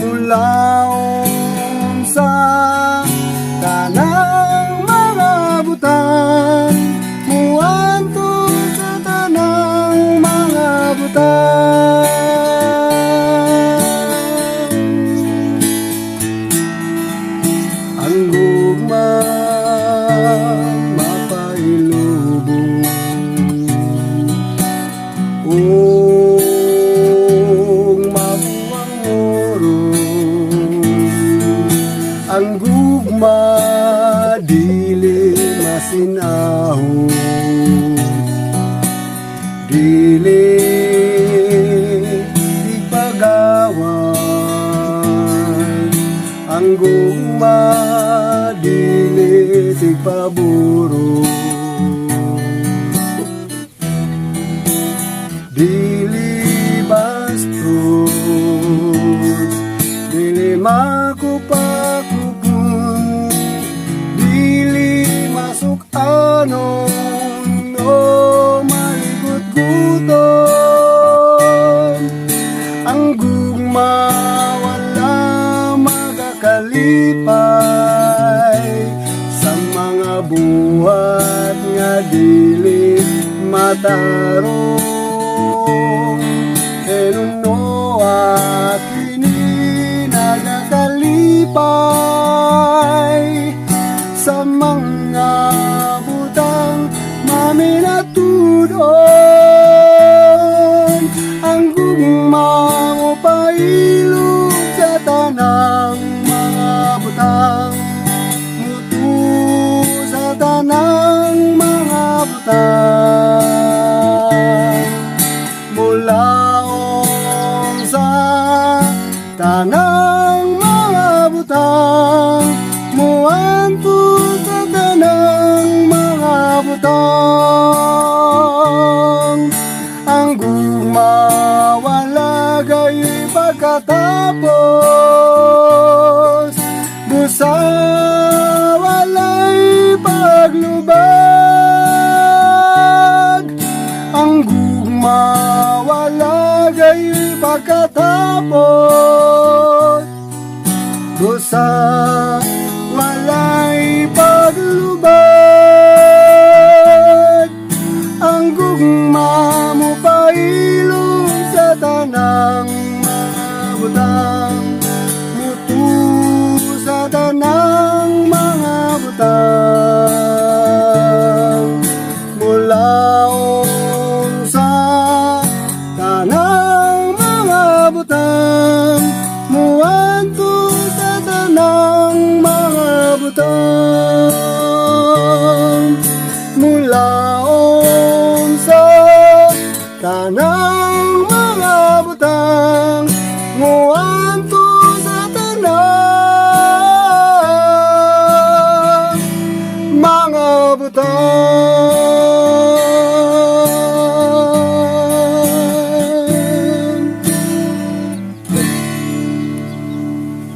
mulaon sa tanang mga butang, muadto sa tanang mga butang. Ang gugma mapailubong, mabuang orong. Ang gugma dili masinahon, dili ipagawan. Ang gugma dili tigpaburo, dili bastos, dili makupakupon, dili masuk anon o maligut-guton. Ang gugma wala magakalipay sa mga buhat nga dili matarong. Enunoa kini nagakalipay sa mga butang maminatudon. Ang gugma mo pailog sa tanang mga butang, mutu sa tanang mga butang, mulaon sa tanang mga butang, muadto sa tanang mga butang. Ang gugma wala gayo'y pagkatapos, busa walay paglubag. Ang gugma wala gayo'y pagkatapos, busa walay paglubag. Ang gugma mo pailog sa tanang mga butang, mutu sa tanang mga butang, mulaon sa tanang mga butang, muadto sa tanang mga butang, mulaon sa tanang mga butang, muadto sa tanang mga butang.